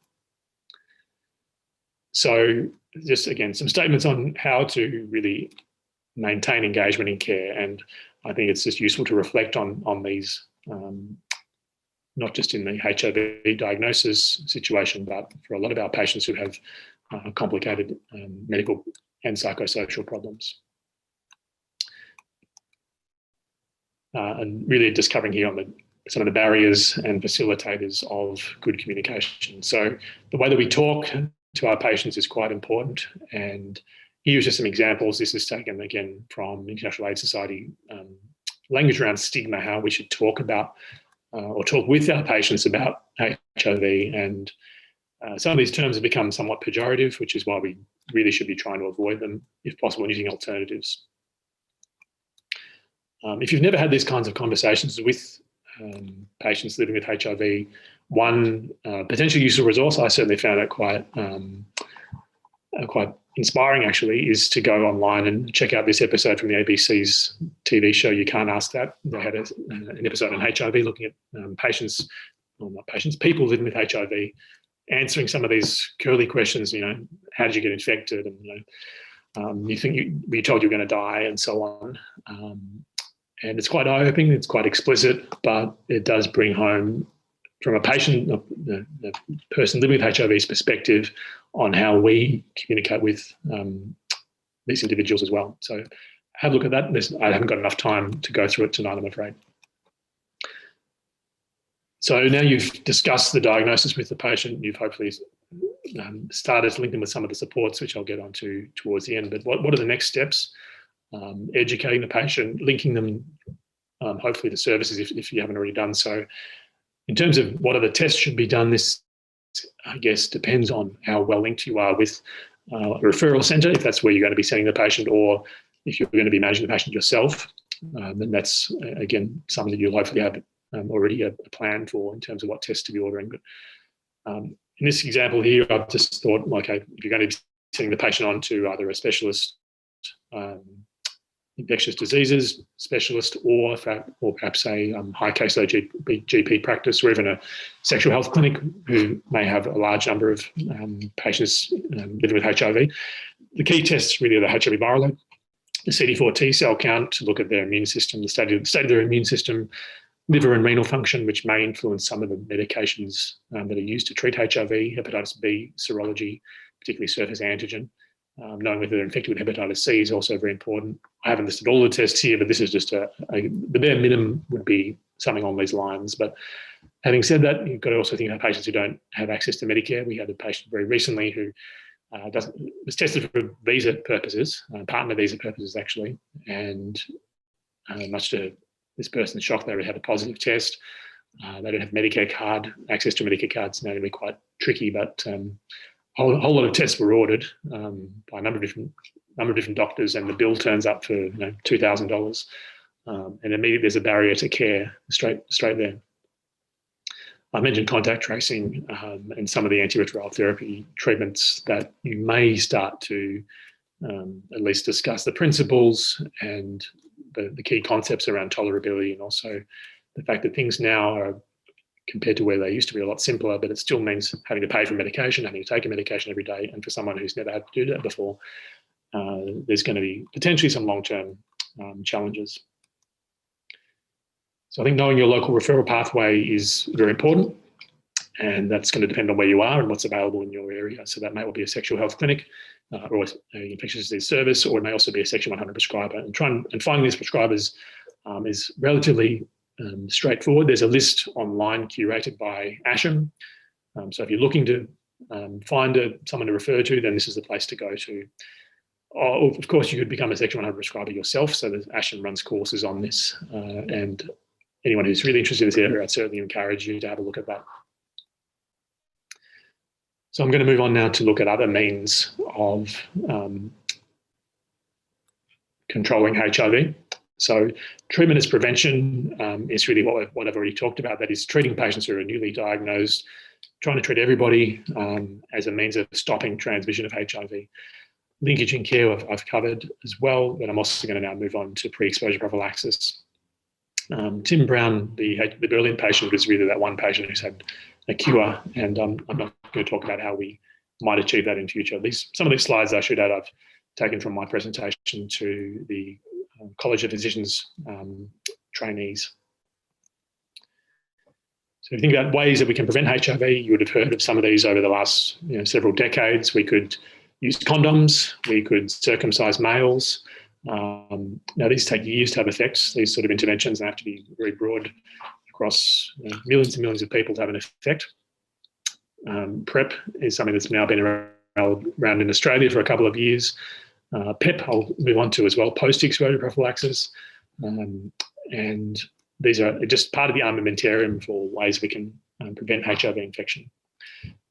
So just again, some statements on how to really maintain engagement in care. And I think it's just useful to reflect on these, not just in the HIV diagnosis situation, but for a lot of our patients who have complicated medical and psychosocial problems. And really just covering here on some of the barriers and facilitators of good communication. So the way that we talk to our patients is quite important. And here's just some examples. This is taken again from International AIDS Society language around stigma, how we should talk about or talk with our patients about HIV. And some of these terms have become somewhat pejorative, which is why we really should be trying to avoid them, if possible, using alternatives. If you've never had these kinds of conversations with patients living with HIV, one potentially useful resource, I certainly found it quite inspiring actually, is to go online and check out this episode from the ABC's TV show You Can't Ask That. They had an episode on HIV looking at people living with HIV, answering some of these curly questions, how did you get infected? And, you told you were going to die and so on. And it's quite eye-opening, it's quite explicit, but it does bring home from a patient, the person living with HIV's perspective on how we communicate with these individuals as well. So have a look at that. I haven't got enough time to go through it tonight, I'm afraid. So now you've discussed the diagnosis with the patient, you've hopefully started to link them with some of the supports, which I'll get onto towards the end. But what are the next steps? Educating the patient, linking them, hopefully to services if you haven't already done so. In terms of what other tests should be done, this, I guess, depends on how well linked you are with a referral centre, if that's where you're going to be sending the patient, or if you're going to be managing the patient yourself. Then that's, again, something that you'll hopefully have already a plan for in terms of what tests to be ordering. But in this example here, I've just thought, okay, if you're going to be sending the patient on to either a specialist infectious diseases specialist, or perhaps a high caseload GP practice, or even a sexual health clinic who may have a large number of patients living with HIV. The key tests really are the HIV viral load, the CD4 T cell count to look at their immune system, the state of their immune system, liver and renal function, which may influence some of the medications that are used to treat HIV, hepatitis B serology, particularly surface antigen. Knowing whether they're infected with hepatitis C is also very important. I haven't listed all the tests here, but this is just the bare minimum would be something on these lines. But having said that, you've got to also think about patients who don't have access to Medicare. We had a patient very recently who was tested for visa purposes, partner visa purposes actually, and much to this person's shock, they had a positive test. They don't have Medicare card. Access to a Medicare card is now going to be quite tricky, but a whole lot of tests were ordered by a number of different doctors, and the bill turns up for $2,000, and immediately there's a barrier to care straight there. I mentioned contact tracing and some of the antiretroviral therapy treatments that you may start to at least discuss the principles and the key concepts around tolerability, and also the fact that things now are, compared to where they used to be, a lot simpler, but it still means having to pay for medication, having to take a medication every day. And for someone who's never had to do that before, there's going to be potentially some long-term challenges. So I think knowing your local referral pathway is very important, and that's going to depend on where you are and what's available in your area. So that may well be a sexual health clinic or an infectious disease service, or it may also be a Section 100 prescriber. And finding these prescribers is relatively straightforward. There's a list online curated by ASHM. So if you're looking to find someone to refer to, then this is the place to go to. Or, of course, you could become a Section 100 prescriber yourself. So ASHM runs courses on this. And anyone who's really interested in this area, I'd certainly encourage you to have a look at that. So I'm going to move on now to look at other means of controlling HIV. So treatment as prevention is really what I've already talked about. That is treating patients who are newly diagnosed, trying to treat everybody as a means of stopping transmission of HIV. Linkage in care I've covered as well, but I'm also going to now move on to pre-exposure prophylaxis. Tim Brown, the Berlin patient, was really that one patient who's had a cure, and I'm not going to talk about how we might achieve that in future. Some of these slides I should add I've taken from my presentation to the College of Physicians trainees. So if you think about ways that we can prevent HIV, you would have heard of some of these over the last several decades. We could use condoms, we could circumcise males. Now these take years to have effects, these sort of interventions, and have to be very broad across millions and millions of people to have an effect. PrEP is something that's now been around in Australia for a couple of years. PEP I'll move on to as well, post-exposure prophylaxis. And these are just part of the armamentarium for ways we can prevent HIV infection.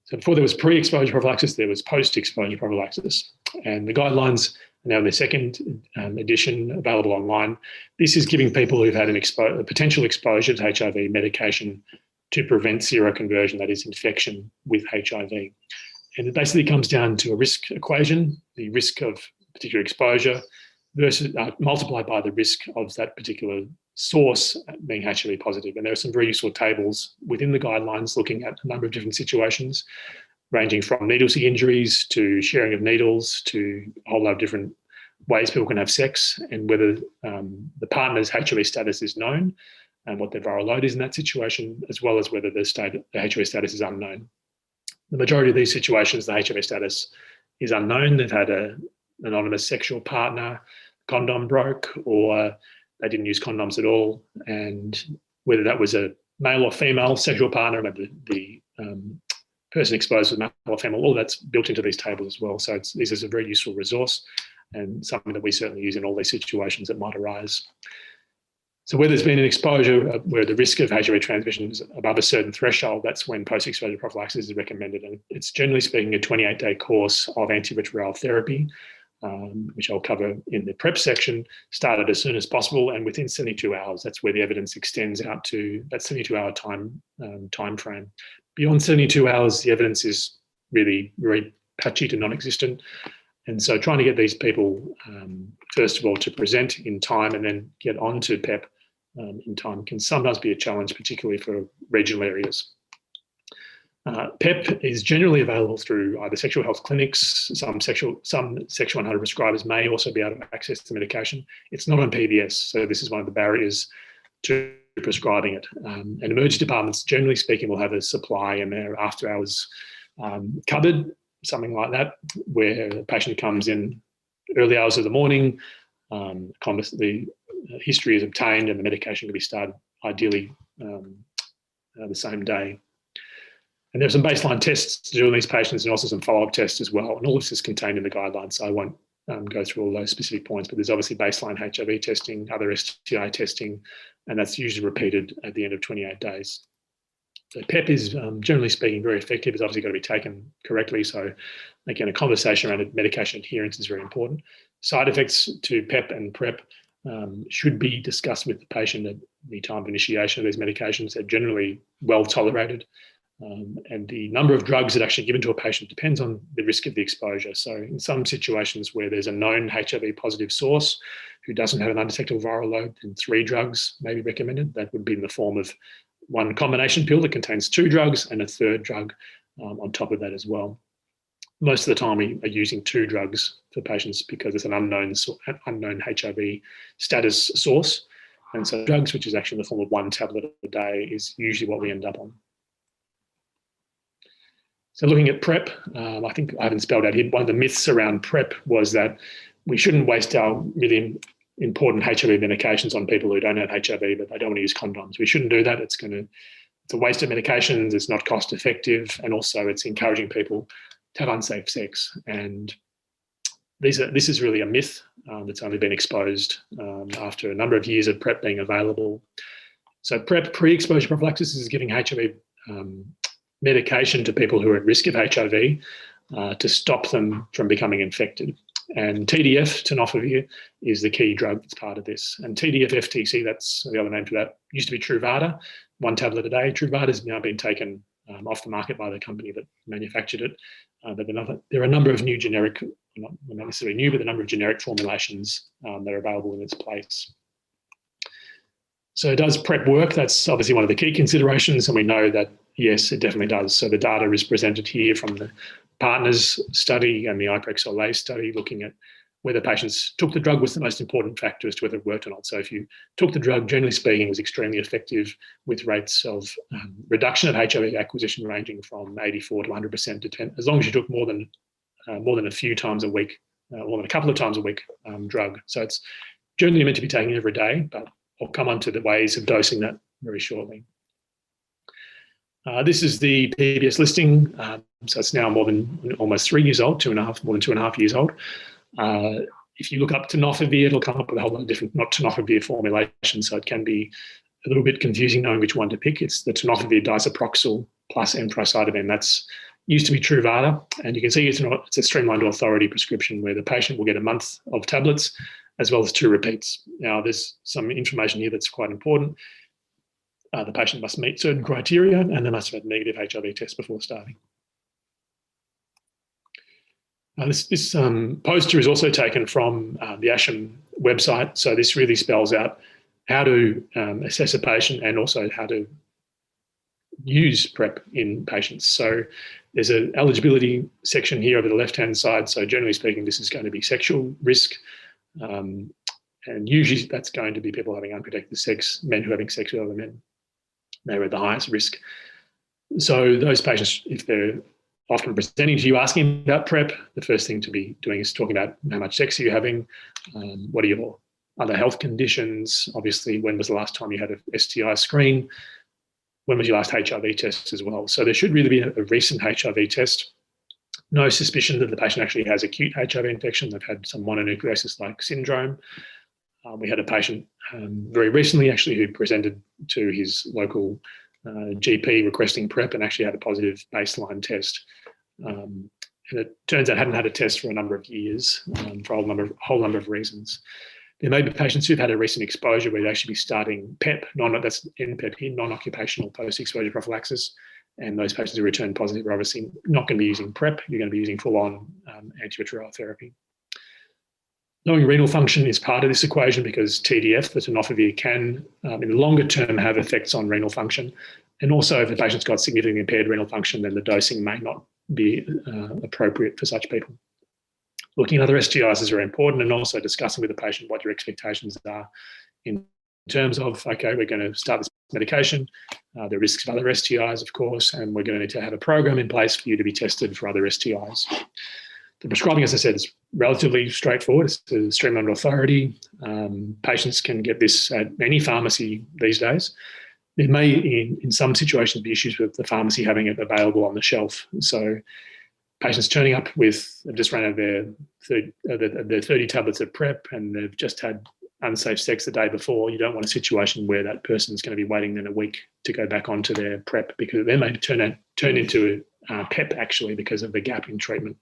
So before there was pre-exposure prophylaxis, there was post-exposure prophylaxis. And the guidelines are now in their second edition, available online. This is giving people who've had a potential exposure to HIV medication to prevent seroconversion, that is infection with HIV. And it basically comes down to a risk equation, the risk of particular exposure versus multiplied by the risk of that particular source being HIV positive. And there are some very useful tables within the guidelines looking at a number of different situations, ranging from needle-stick injuries to sharing of needles to a whole lot of different ways people can have sex, and whether the partner's HIV status is known and what their viral load is in that situation, as well as whether the HIV status is unknown. The majority of these situations, the HIV status is unknown. They've had an anonymous sexual partner, condom broke, or they didn't use condoms at all. And whether that was a male or female sexual partner, maybe the person exposed was male or female, all that's built into these tables as well. So this is a very useful resource and something that we certainly use in all these situations that might arise. So where there's been an exposure where the risk of HIV transmission is above a certain threshold, that's when post-exposure prophylaxis is recommended. And it's generally speaking a 28-day course of antiretroviral therapy, which I'll cover in the PrEP section, started as soon as possible and within 72 hours. That's where the evidence extends out to that 72-hour time frame. Beyond 72 hours, the evidence is really very patchy to non-existent. And so trying to get these people, first of all, to present in time and then get on to PEP in time can sometimes be a challenge, particularly for regional areas. PEP is generally available through either sexual health clinics. Some sexual 100 prescribers may also be able to access the medication. It's not on PBS, so this is one of the barriers to prescribing it. And emergency departments, generally speaking, will have a supply in their after-hours cupboard, something like that, where the patient comes in early hours of the morning, the history is obtained and the medication can be started ideally the same day. And there are some baseline tests to do on these patients and also some follow-up tests as well. And all of this is contained in the guidelines, so I won't go through all those specific points, but there's obviously baseline HIV testing, other STI testing, and that's usually repeated at the end of 28 days. So PEP is, generally speaking, very effective. It's obviously got to be taken correctly. So again, a conversation around medication adherence is very important. Side effects to PEP and PrEP should be discussed with the patient at the time of initiation of these medications. They're generally well tolerated. And the number of drugs that are actually given to a patient depends on the risk of the exposure. So in some situations where there's a known HIV positive source who doesn't have an undetectable viral load, then 3 drugs may be recommended. That would be in the form of one combination pill that contains 2 drugs and a 3rd drug on top of that as well. Most of the time we are using 2 drugs for patients because it's an unknown HIV status source. And so drugs, which is actually in the form of 1 tablet a day, is usually what we end up on. So looking at PrEP, I think I haven't spelled out here, one of the myths around PrEP was that we shouldn't waste our really important HIV medications on people who don't have HIV, but they don't want to use condoms. We shouldn't do that. It's a waste of medications. It's not cost effective. And also it's encouraging people to have unsafe sex. And this is really a myth that's only been exposed after a number of years of PrEP being available. So PrEP, pre-exposure prophylaxis, is giving HIV medication to people who are at risk of HIV to stop them from becoming infected. And TDF, tenofovir, is the key drug that's part of this. And TDF-FTC, that's the other name for that, used to be Truvada, 1 tablet a day. Truvada has now been taken off the market by the company that manufactured it. But there are a number of new generic, not necessarily new, but the number of generic formulations that are available in its place. So does PrEP work? That's obviously one of the key considerations, and we know that, yes, it definitely does. So the data is presented here from the Partners study and the IPREX-OLAY study, looking at whether patients took the drug was the most important factor as to whether it worked or not. So if you took the drug, generally speaking, it was extremely effective, with rates of reduction of HIV acquisition ranging from 84 to 100% to 10, as long as you took more than a few times a week, more than a couple of times a week drug. So it's generally meant to be taken every day, but I'll come on to the ways of dosing that very shortly. This is the PBS listing. So it's now more than almost 3 years old, more than 2.5 years old. If you look up tenofovir, it'll come up with a whole lot of different, not tenofovir formulations, so it can be a little bit confusing knowing which one to pick. It's the tenofovir disoproxil plus emtricitabine. That's used to be Truvada, and you can see it's a streamlined authority prescription where the patient will get a month of tablets as well as 2 repeats. Now, there's some information here that's quite important. The patient must meet certain criteria and they must have had a negative HIV test before starting. This poster is also taken from the ASHM website. So this really spells out how to assess a patient and also how to use PrEP in patients. So there's an eligibility section here over the left-hand side. So generally speaking, this is going to be sexual risk. And usually that's going to be people having unprotected sex, men who are having sex with other men. They're at the highest risk. So those patients, if they're often presenting to you asking about PrEP, the first thing to be doing is talking about how much sex are you having, what are your other health conditions, obviously when was the last time you had a STI screen, when was your last HIV test as well. So there should really be a recent HIV test. No suspicion that the patient actually has acute HIV infection. They've had some mononucleosis-like syndrome. We had a patient very recently actually who presented to his local GP requesting PrEP and actually had a positive baseline test. And it turns out hadn't had a test for a number of years for a whole number of reasons. There may be patients who've had a recent exposure where they'd actually be starting PEP, that's NPEP here, non-occupational post-exposure prophylaxis, and those patients who return positive are obviously not going to be using PrEP. You're going to be using full-on antiretroviral therapy. Knowing renal function is part of this equation because TDF, the tenofovir, can, in the longer term, have effects on renal function. And also, if the patient's got significantly impaired renal function, then the dosing may not be appropriate for such people. Looking at other STIs is very important, and also discussing with the patient what your expectations are in terms of, okay, we're going to start this medication, the risks of other STIs, of course, and we're going to need to have a program in place for you to be tested for other STIs. The prescribing, as I said, is relatively straightforward. It's a streamlined authority. Patients can get this at any pharmacy these days. There may, in some situations, be issues with the pharmacy having it available on the shelf. So patients turning up with, they've just run out of their 30 tablets of PrEP and they've just had unsafe sex the day before. You don't want a situation where that person is going to be waiting then a week to go back onto their PrEP because they may turn into PEP actually because of the gap in treatment.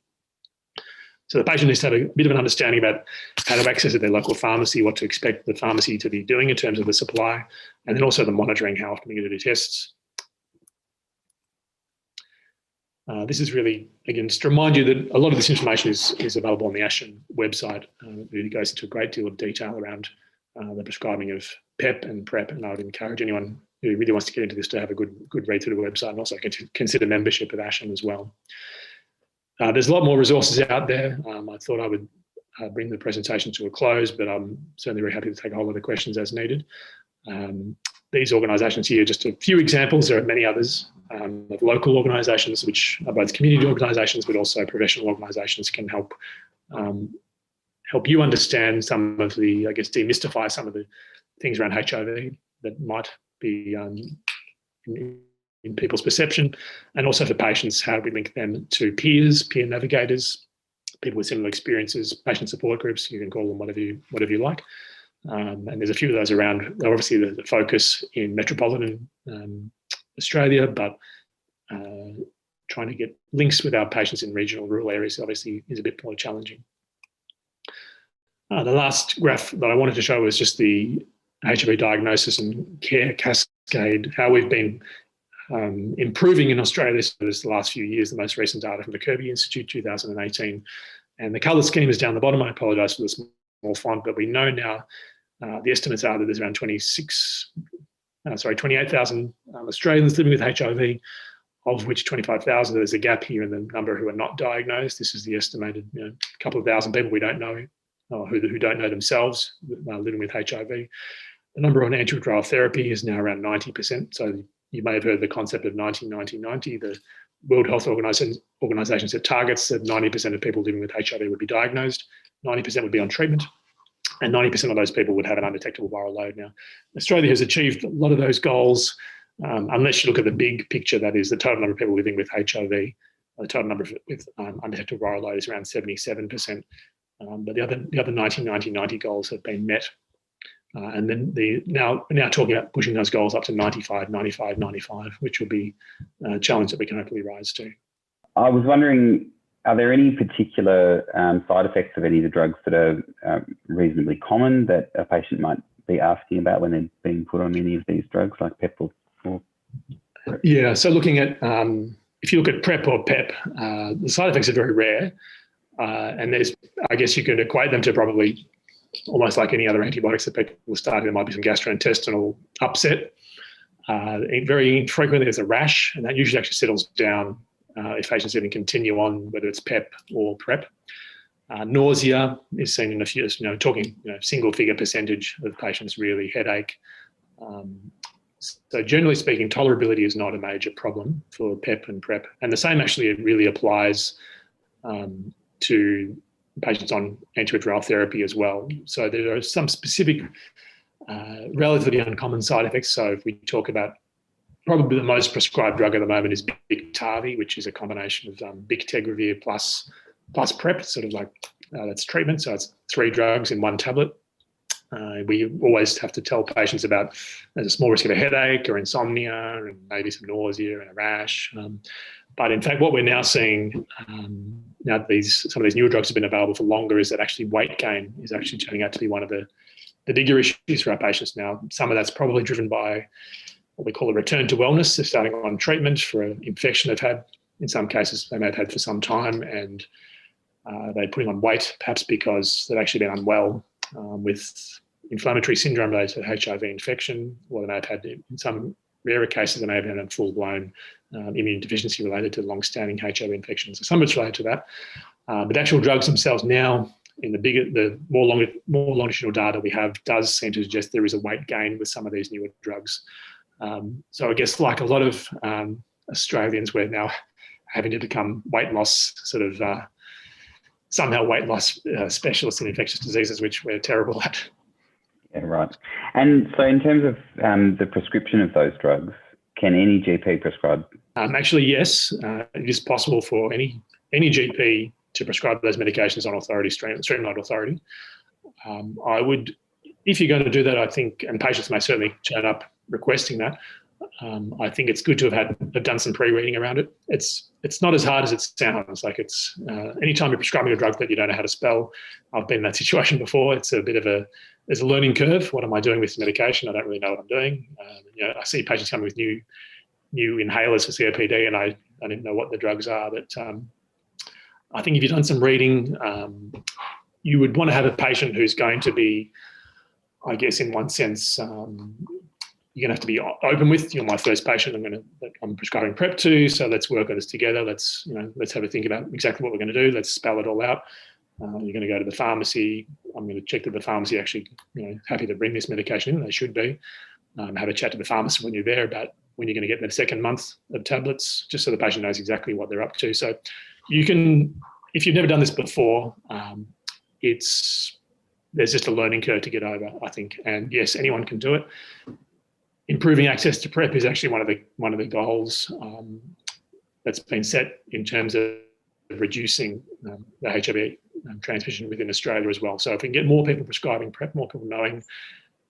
So the patient needs to have a bit of an understanding about how to access at their local pharmacy, what to expect the pharmacy to be doing in terms of the supply, and then also the monitoring, how often we do tests. This is really, again, just to remind you that a lot of this information is available on the ASHM website. It really goes into a great deal of detail around the prescribing of PEP and PrEP, and I would encourage anyone who really wants to get into this to have a good read through the website and also consider membership of ASHM as well. There's a lot more resources out there. I thought I would bring the presentation to a close, but I'm certainly very happy to take a whole lot of questions as needed. These organisations here are just a few examples. There are many others of local organisations, which are both community organisations, but also professional organisations can help you understand some of the, I guess, demystify some of the things around HIV that might be in people's perception, and also for patients, how we link them to peers, peer navigators, people with similar experiences, patient support groups, you can call them whatever you like. And there's a few of those around. Obviously, the focus in metropolitan Australia, but trying to get links with our patients in regional rural areas obviously is a bit more challenging. The last graph that I wanted to show was just the HIV diagnosis and care cascade, how we've been improving in Australia this last few years. The most recent data from the Kirby Institute, 2018. And the colour scheme is down the bottom. I apologise for the small font, but we know now the estimates are that there's around 28,000 Australians living with HIV, of which 25,000, there's a gap here in the number who are not diagnosed. This is the estimated couple of thousand people we don't know, or who don't know themselves living with HIV. The number on antiretroviral therapy is now around 90%. So you may have heard the concept of 90-90-90. The World Health Organization set targets that 90% of people living with HIV would be diagnosed, 90% would be on treatment, and 90% of those people would have an undetectable viral load. Now, Australia has achieved a lot of those goals, unless you look at the big picture, that is the total number of people living with HIV. The total number with undetectable viral load is around 77%. But the other 90-90-90 goals have been met. And then we're now talking about pushing those goals up to 95, 95, 95, which will be a challenge that we can hopefully rise to. I was wondering, are there any particular side effects of any of the drugs that are reasonably common that a patient might be asking about when they're being put on any of these drugs, like PrEP or PrEP? Yeah, so looking at, if you look at PrEP or PEP, the side effects are very rare. And I guess you could equate them to probably almost like any other antibiotics that people start. There might be some gastrointestinal upset. Very infrequently there's a rash, and that usually actually settles down if patients even continue on, whether it's PEP or PrEP. Nausea is seen in a few, talking single figure percentage of patients, really. Headache. So generally speaking, tolerability is not a major problem for PEP and PrEP. And the same actually really applies to patients on antiretroviral therapy as well. So there are some specific, relatively uncommon side effects. So if we talk about, probably the most prescribed drug at the moment is Biktarvy, which is a combination of Bictegravir plus PrEP, sort of like that's treatment. So it's 3 drugs in 1 tablet. We always have to tell patients about there's a small risk of a headache or insomnia and maybe some nausea and a rash. But in fact, what we're now seeing, now that some of these newer drugs have been available for longer, is that actually weight gain is actually turning out to be one of the bigger issues for our patients now. Some of that's probably driven by what we call a return to wellness. They're starting on treatment for an infection they've had. In some cases, they may have had for some time, and they're putting on weight, perhaps because they've actually been unwell with inflammatory syndrome related to HIV infection, or they may have had, in some rarer cases, they may have had a full-blown immune deficiency related to long-standing HIV infections. So some of it's related to that. But the actual drugs themselves now, in the more longitudinal data we have, does seem to suggest there is a weight gain with some of these newer drugs. So I guess, like a lot of Australians, we're now having to become weight loss somehow weight loss specialists in infectious diseases, which we're terrible at. Yeah, right. And so in terms of the prescription of those drugs, can any GP prescribe? Actually, yes. It is possible for any GP to prescribe those medications on authority, streamlined authority. I would, if you're going to do that, I think, and patients may certainly turn up requesting that, I think it's good to have done some pre-reading around it. It's not as hard as it sounds. Like, it's anytime you're prescribing a drug that you don't know how to spell, I've been in that situation before. It's a bit of there's a learning curve. What am I doing with this medication? I don't really know what I'm doing. I see patients coming with new inhalers for COPD, and I didn't know what the drugs are. But I think if you've done some reading, you would want to have a patient who's going to be, I guess, in one sense, you're going to have to be open with. You're my first patient. I'm prescribing PrEP to, so let's work on this together. Let's have a think about exactly what we're going to do. Let's spell it all out. You're going to go to the pharmacy. I'm going to check that the pharmacy actually, happy to bring this medication in. They should be. Have a chat to the pharmacist when you're there about when you're going to get the second month of tablets, just so the patient knows exactly what they're up to. So you can, if you've never done this before, there's just a learning curve to get over, I think. And yes, anyone can do it. Improving access to PrEP is actually one of the goals that's been set in terms of reducing the HIV transmission within Australia as well. So if we can get more people prescribing PrEP, more people knowing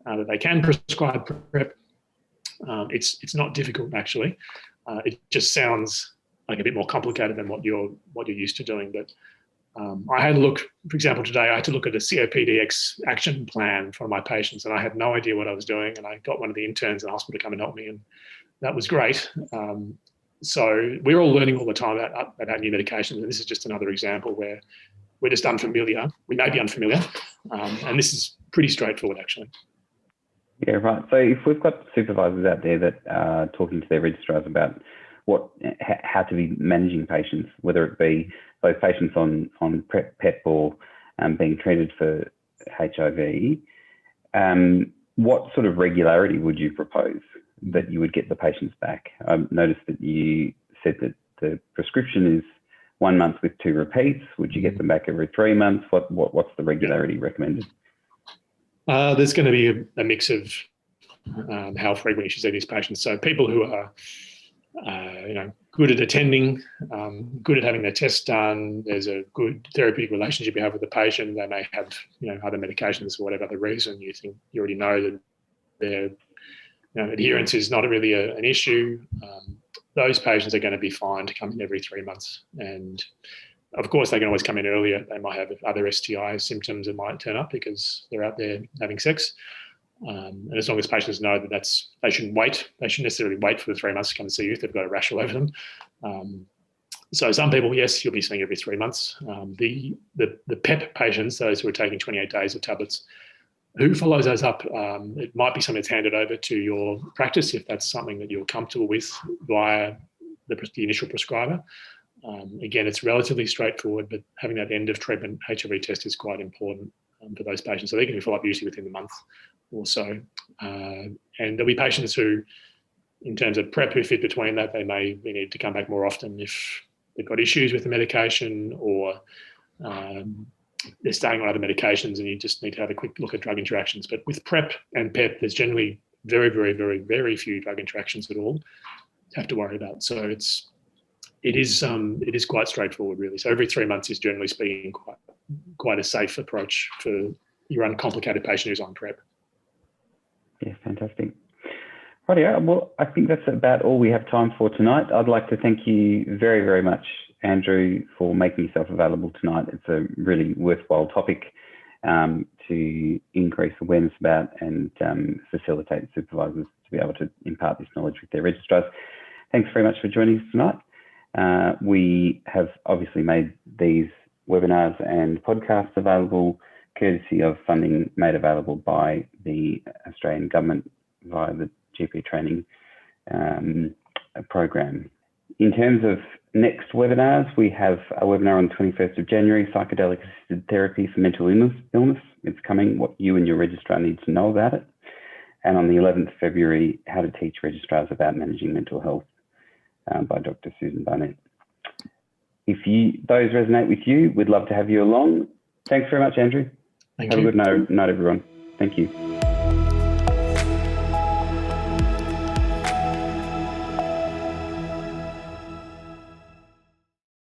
that they can prescribe PrEP, it's not difficult actually. It just sounds like a bit more complicated than what you're used to doing. But I had to look, for example, today I had to look at a COPDX action plan for my patients, and I had no idea what I was doing. And I got one of the interns in the hospital to come and help me, and that was great. So we're all learning all the time about new medications, and this is just another example where we're just unfamiliar. We may be unfamiliar, and this is pretty straightforward, actually. Yeah, right. So if we've got supervisors out there that are talking to their registrars about how to be managing patients, whether it be those patients on PrEP or being treated for HIV, what sort of regularity would you propose that you would get the patients back? I've noticed that you said that the prescription is 1 month with 2 repeats. Would you get them back every 3 months? What's the regularity recommended? There's going to be a mix of how frequently you should see these patients. So people who are good at attending, good at having their tests done, there's a good therapeutic relationship you have with the patient. They may have other medications for whatever other reason. You think you already know that their adherence is not really an issue. Those patients are going to be fine to come in every 3 months. And of course, they can always come in earlier. They might have other STI symptoms that might turn up because they're out there having sex. And as long as patients know that they shouldn't wait. They shouldn't necessarily wait for the 3 months to come and see you if they've got a rash all over them. So some people, yes, you'll be seeing every 3 months. The PEP patients, those who are taking 28 days of tablets, who follows those up? It might be something that's handed over to your practice if that's something that you're comfortable with via the initial prescriber. Again, it's relatively straightforward, but having that end of treatment HIV test is quite important for those patients. So they can be followed up usually within the month or so. And there'll be patients who, in terms of PrEP, who fit between that, they may need to come back more often if they've got issues with the medication or they're staying on other medications and you just need to have a quick look at drug interactions. But with PrEP and PEP, there's generally very, very, very, very few drug interactions at all to have to worry about. So it is quite straightforward, really. So every 3 months is, generally speaking, quite a safe approach for your uncomplicated patient who's on PrEP. Yeah, fantastic. Rightio. Well, I think that's about all we have time for tonight. I'd like to thank you very, very much, Andrew, for making yourself available tonight. It's a really worthwhile topic to increase awareness about and facilitate supervisors to be able to impart this knowledge with their registrars. Thanks very much for joining us tonight. We have obviously made these webinars and podcasts available courtesy of funding made available by the Australian government via the GP training program. In terms of next webinars, we have a webinar on the 21st of January, psychedelic assisted therapy for mental illness. It's coming, what you and your registrar need to know about it. And on the 11th of February, how to teach registrars about managing mental health by Dr. Susan Barnett. If those resonate with you, we'd love to have you along. Thanks very much, Andrew. Thank you. Have a good night, everyone. Thank you.